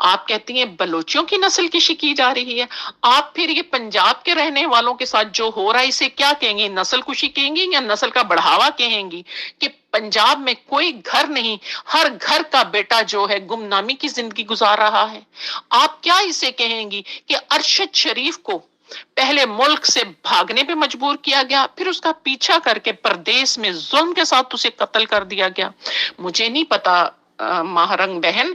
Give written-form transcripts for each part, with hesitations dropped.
آپ کہتی ہیں بلوچوں کی نسل کشی کی جا رہی ہے، آپ پھر یہ پنجاب کے رہنے والوں کے ساتھ جو ہو رہا ہے اسے کیا کہیں گی؟ نسل کشی کہیں گی یا نسل کا بڑھاوا کہیں گی؟ کہ پنجاب میں کوئی گھر نہیں، ہر گھر کا بیٹا جو ہے گمنامی کی زندگی گزار رہا ہے، آپ کیا اسے کہیں گی کہ ارشد شریف کو پہلے ملک سے بھاگنے پہ مجبور کیا گیا، پھر اس کا پیچھا کر کے پردیس میں ظلم کے ساتھ اسے قتل کر دیا گیا؟ مجھے نہیں پتا ماہرنگ بہن،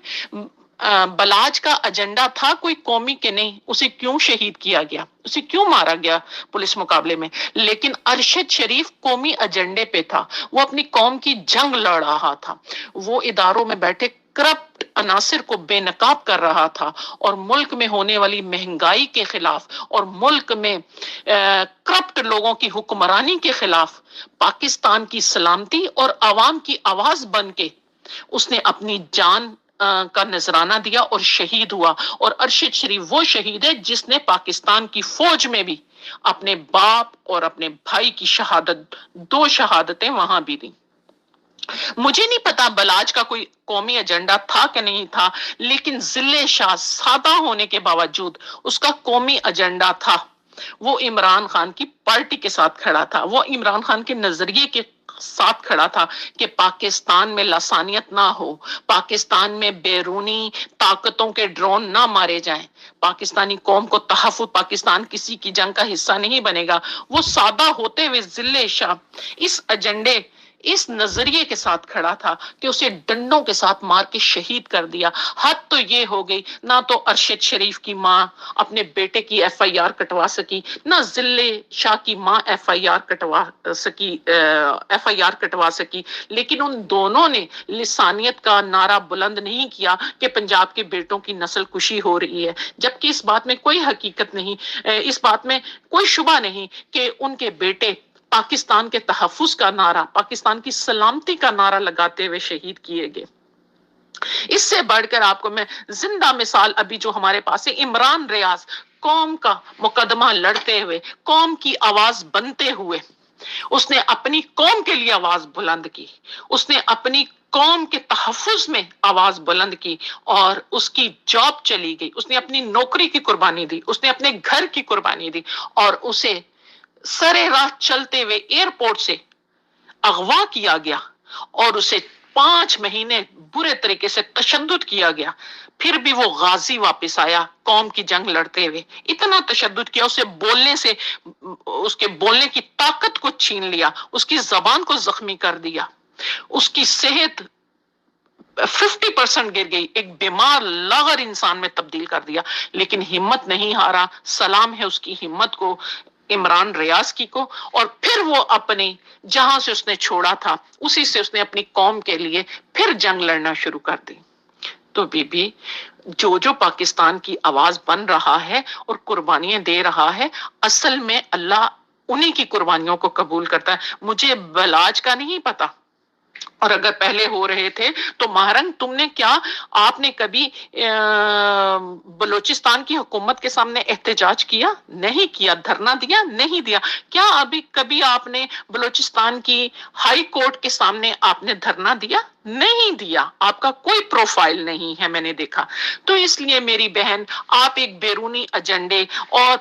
بلاج کا ایجنڈا تھا کوئی قومی کے نہیں، اسے کیوں شہید کیا گیا، اسے کیوں مارا گیا پولیس مقابلے میں؟ لیکن ارشد شریف قومی ایجنڈے پہ تھا، وہ اپنی قوم کی جنگ لڑ رہا تھا، وہ اداروں میں بیٹھے کرپٹ عناصر کو بے نقاب کر رہا تھا، اور ملک میں ہونے والی مہنگائی کے خلاف اور ملک میں کرپٹ لوگوں کی حکمرانی کے خلاف پاکستان کی سلامتی اور عوام کی آواز بن کے اس نے اپنی جان کا نذرانہ دیا اور شہید ہوا۔ اور ارشد شریف وہ شہید ہے جس نے پاکستان کی فوج میں بھی اپنے باپ اور اپنے بھائی کی شہادت، دو شہادتیں وہاں بھی دی۔ مجھے نہیں پتا بلاج کا کوئی قومی ایجنڈا تھا کہ نہیں تھا، لیکن ضلع شاہ سادہ ہونے کے باوجود اس کا قومی ایجنڈا تھا، وہ عمران خان کی پارٹی کے ساتھ کھڑا تھا، وہ عمران خان کے نظریے کے ساتھ کھڑا تھا کہ پاکستان میں لسانیت نہ ہو، پاکستان میں بیرونی طاقتوں کے ڈرون نہ مارے جائیں، پاکستانی قوم کو تحفظ، پاکستان کسی کی جنگ کا حصہ نہیں بنے گا۔ وہ سادہ ہوتے ہوئے ضلع شاہ اس ایجنڈے، اس نظریے کے ساتھ کھڑا تھا کہ اسے ڈنڈوں کے ساتھ مار کے شہید کر دیا۔ حد تو یہ ہو گئی، نہ تو ارشد شریف کی ماں اپنے بیٹے کی ایف آئی آر کٹوا سکی، نہ ضلع شاہ کی ماں ایف آئی آر کٹوا سکی، لیکن ان دونوں نے لسانیت کا نعرہ بلند نہیں کیا کہ پنجاب کے بیٹوں کی نسل کشی ہو رہی ہے، جبکہ اس بات میں کوئی حقیقت نہیں، اس بات میں کوئی شبہ نہیں کہ ان کے بیٹے پاکستان کے تحفظ کا نعرہ، پاکستان کی سلامتی کا نعرہ لگاتے ہوئے شہید کیے گئے۔ اس سے بڑھ کر آپ کو میں زندہ مثال ابھی جو ہمارے پاس ہے، عمران ریاض قوم کا مقدمہ لڑتے ہوئے، قوم کی آواز بنتے ہوئے، اس نے اپنی قوم کے لیے آواز بلند کی، اس نے اپنی قوم کے تحفظ میں آواز بلند کی، اور اس کی جاب چلی گئی، اس نے اپنی نوکری کی قربانی دی، اس نے اپنے گھر کی قربانی دی، اور اسے سرے راہ چلتے ہوئے ایئرپورٹ سے اغوا کیا گیا، اور اسے 5 مہینے برے طریقے سے تشدد کیا گیا، پھر بھی وہ غازی واپس آیا قوم کی جنگ لڑتے ہوئے۔ اتنا تشدد کیا، اسے بولنے سے، اس کے بولنے کی طاقت کو چھین لیا، اس کی زبان کو زخمی کر دیا، اس کی صحت 50% گر گئی، ایک بیمار لاغر انسان میں تبدیل کر دیا، لیکن ہمت نہیں ہارا۔ سلام ہے اس کی ہمت کو، عمران ریاض کی کو، اور پھر وہ اپنے جہاں سے اس نے چھوڑا تھا اسی سے اس نے اپنی قوم کے لیے پھر جنگ لڑنا شروع کر دی۔ تو بی بی جو پاکستان کی آواز بن رہا ہے اور قربانیاں دے رہا ہے، اصل میں اللہ انہی کی قربانیوں کو قبول کرتا ہے۔ مجھے بلاج کا نہیں پتا، اور اگر پہلے ہو رہے تھے تو مہرنگ تم نے کیا، آپ نے کبھی بلوچستان کی حکومت کے سامنے احتجاج کیا؟ نہیں کیا۔ دھرنا دیا؟ نہیں دیا۔ کیا ابھی کبھی آپ نے بلوچستان کی ہائی کورٹ کے سامنے آپ نے دھرنا دیا؟ نہیں دیا۔ آپ کا کوئی پروفائل نہیں ہے، میں نے دیکھا۔ تو اس لیے میری بہن، آپ ایک بیرونی ایجنڈے اور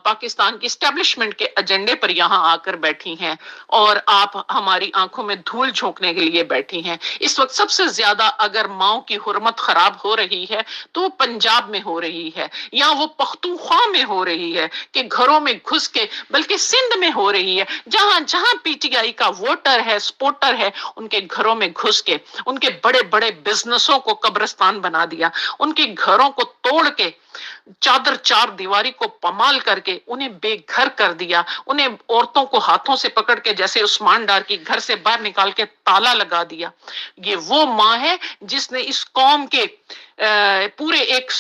پاکستان کی اسٹیبلشمنٹ کے ایجنڈے پر یہاں آ کر بیٹھی ہیں، اور آپ ہماری آنکھوں میں دھول جھونکنے کے لیے بیٹھی ہیں۔ اس وقت سب سے زیادہ اگر ماؤں کی حرمت خراب ہو رہی ہے تو وہ پنجاب میں ہو رہی ہے، یا وہ پختونخوا میں ہو رہی ہے کہ گھروں میں گھس کے، بلکہ سندھ میں ہو رہی ہے، جہاں جہاں پی ٹی آئی کا ووٹر ہے، سپورٹر ہے، ان کے گھروں میں گھس کے ان کے بڑے بڑے بزنسوں کو قبرستان بنا دیا، ان کے گھروں کو توڑ کے چادر چار دیواری کو پامال کر کے انہیں بے گھر کر دیا، انہیں عورتوں کو ہاتھوں سے پکڑ کے جیسے عثمان ڈار کی گھر سے باہر نکال کے تالا لگا دیا۔ یہ وہ ماں ہے جس نے اس قوم کے پورے ایک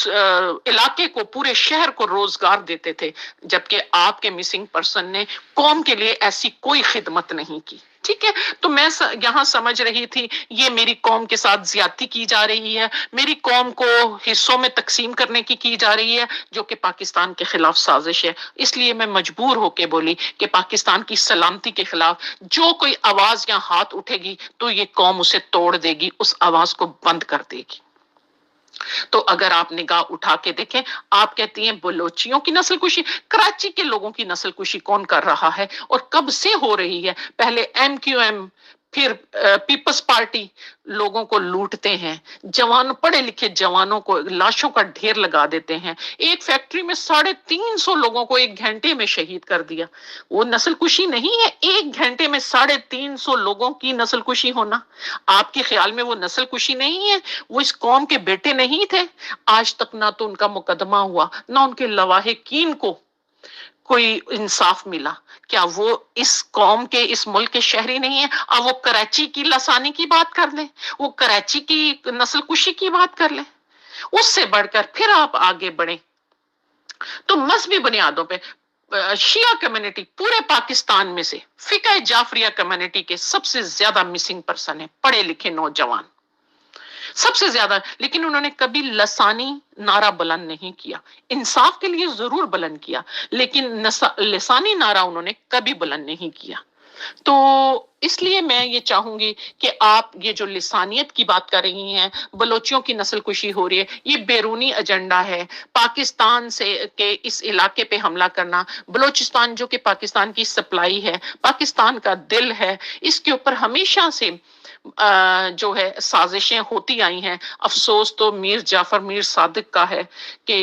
علاقے کو، پورے شہر کو روزگار دیتے تھے، جبکہ آپ کے مسنگ پرسن نے قوم کے لیے ایسی کوئی خدمت نہیں کی۔ ٹھیک ہے، تو میں یہاں سمجھ رہی تھی یہ میری قوم کے ساتھ زیادتی کی جا رہی ہے، میری قوم کو حصوں میں تقسیم کرنے کی جا رہی ہے، جو کہ پاکستان کے خلاف سازش ہے۔ اس لیے میں مجبور ہو کے بولی کہ پاکستان کی سلامتی کے خلاف جو کوئی آواز یا ہاتھ اٹھے گی تو یہ قوم اسے توڑ دے گی، اس آواز کو بند کر دے گی۔ تو اگر آپ نگاہ اٹھا کے دیکھیں، آپ کہتی ہیں بلوچیوں کی نسل کشی، کراچی کے لوگوں کی نسل کشی کون کر رہا ہے اور کب سے ہو رہی ہے؟ پہلے ایم کیو ایم، پھر پیپلز پارٹی لوگوں کو لوٹتے ہیں، جوان پڑھے لکھے جوانوں کو لاشوں کا ڈھیر لگا دیتے ہیں، ایک فیکٹری میں 350 لوگوں کو ایک گھنٹے میں شہید کر دیا۔ وہ نسل کشی نہیں ہے؟ ایک گھنٹے میں 350 لوگوں کی نسل کشی ہونا آپ کے خیال میں وہ نسل کشی نہیں ہے؟ وہ اس قوم کے بیٹے نہیں تھے؟ آج تک نہ تو ان کا مقدمہ ہوا، نہ ان کے لواحقین کو کوئی انصاف ملا۔ کیا وہ اس قوم کے، اس ملک کے شہری نہیں ہیں؟ اب وہ کراچی کی لسانی کی بات کر لیں، وہ کراچی کی نسل کشی کی بات کر لیں، اس سے بڑھ کر پھر آپ آگے بڑھیں تو مذہبی بنیادوں پہ شیعہ کمیونٹی پورے پاکستان میں سے فقہ جعفریہ کمیونٹی کے سب سے زیادہ مسنگ پرسن ہیں، پڑھے لکھے نوجوان سب سے زیادہ، لیکن انہوں نے کبھی لسانی نعرہ بلند نہیں کیا۔ انصاف کے لیے ضرور بلند کیا، لیکن لسانی نعرہ انہوں نے کبھی بلند نہیں کیا۔ تو اس لیے میں یہ چاہوں گی کہ آپ یہ جو لسانیت کی بات کر رہی ہیں، بلوچیوں کی نسل کشی ہو رہی ہے، یہ بیرونی ایجنڈا ہے پاکستان سے کہ اس علاقے پہ حملہ کرنا۔ بلوچستان جو کہ پاکستان کی سپلائی ہے، پاکستان کا دل ہے، اس کے اوپر ہمیشہ سے جو ہے سازشیں ہوتی آئی ہیں۔ افسوس تو میر جعفر میر صادق کا ہے کہ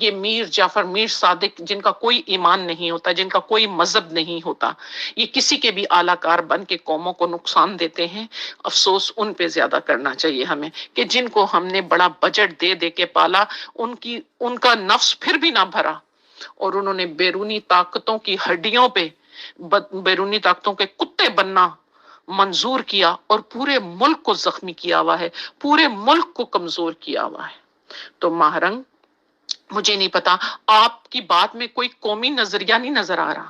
یہ میر جعفر میر صادق جن کا کوئی ایمان نہیں ہوتا، جن کا کوئی مذہب نہیں ہوتا، یہ کسی کے بھی اعلی کار بن کے قوموں کو نقصان دیتے ہیں۔ افسوس ان پہ زیادہ کرنا چاہیے ہمیں کہ جن کو ہم نے بڑا بجٹ دے دے کے پالا، ان کا نفس پھر بھی نہ بھرا اور انہوں نے بیرونی طاقتوں کی ہڈیوں پہ بیرونی طاقتوں کے کتے بننا منظور کیا اور پورے ملک کو زخمی کیا ہوا ہے، پورے ملک کو کمزور کیا ہوا ہے۔ تو ماہرنگ، مجھے نہیں پتا آپ کی بات میں کوئی قومی نظریہ نہیں نظر آ رہا،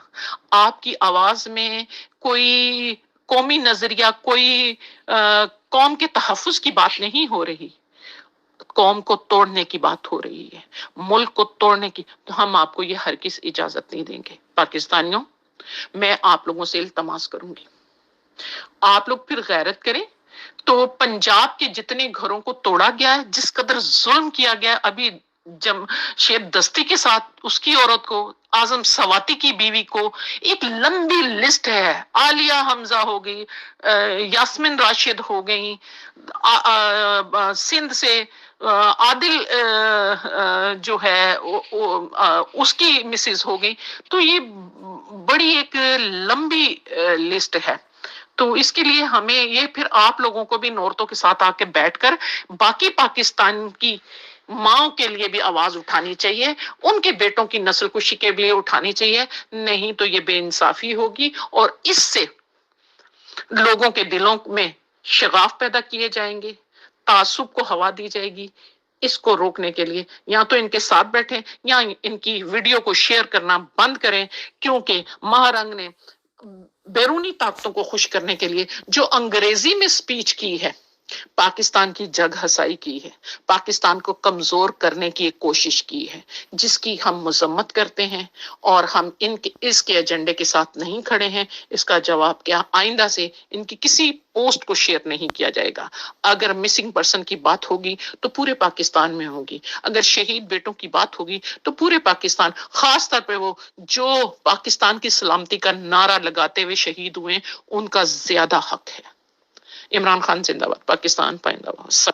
آپ کی آواز میں کوئی قومی نظریہ، کوئی قوم کے تحفظ کی بات نہیں ہو رہی، قوم کو توڑنے کی بات ہو رہی ہے، ملک کو توڑنے کی۔ تو ہم آپ کو یہ ہرگز اجازت نہیں دیں گے۔ پاکستانیوں، میں آپ لوگوں سے التماس کروں گی، آپ لوگ پھر غیرت کریں تو پنجاب کے جتنے گھروں کو توڑا گیا ہے، جس قدر ظلم کیا گیا، ابھی شیب دستی کے ساتھ اس کی عورت کو، اعظم سواتی کی بیوی کو، ایک لمبی لسٹ ہے، عالیہ حمزہ ہو گئی، یاسمین راشد ہو گئی، سندھ سے عادل جو ہے اس کی مسز ہو گئی۔ تو یہ بڑی ایک لمبی لسٹ ہے۔ تو اس کے لیے ہمیں یہ پھر آپ لوگوں کو بھی عورتوں کے ساتھ آ کے بیٹھ کر باقی پاکستان کی ماں کے لیے بھی آواز اٹھانی چاہیے، ان کے بیٹوں کی نسل کشی کے لیے اٹھانی چاہیے، نہیں تو یہ بے انصافی ہوگی اور اس سے لوگوں کے دلوں میں شغاف پیدا کیے جائیں گے، تعصب کو ہوا دی جائے گی۔ اس کو روکنے کے لیے یا تو ان کے ساتھ بیٹھیں یا ان کی ویڈیو کو شیئر کرنا بند کریں، کیونکہ مہارنگ نے بیرونی طاقتوں کو خوش کرنے کے لیے جو انگریزی میں سپیچ کی ہے، پاکستان کی جگ ہسائی کی ہے، پاکستان کو کمزور کرنے کی ایک کوشش کی ہے، جس کی ہم مذمت کرتے ہیں اور ہم اس کے ایجنڈے کے ساتھ نہیں کھڑے ہیں۔ اس کا جواب کیا، آئندہ سے ان کی کسی پوسٹ کو شیئر نہیں کیا جائے گا۔ اگر مسنگ پرسن کی بات ہوگی تو پورے پاکستان میں ہوگی، اگر شہید بیٹوں کی بات ہوگی تو پورے پاکستان، خاص طور پہ وہ جو پاکستان کی سلامتی کا نعرہ لگاتے ہوئے شہید ہوئے، ان کا زیادہ حق ہے۔ عمران خان زندہ باد، پاکستان پائندہ باد۔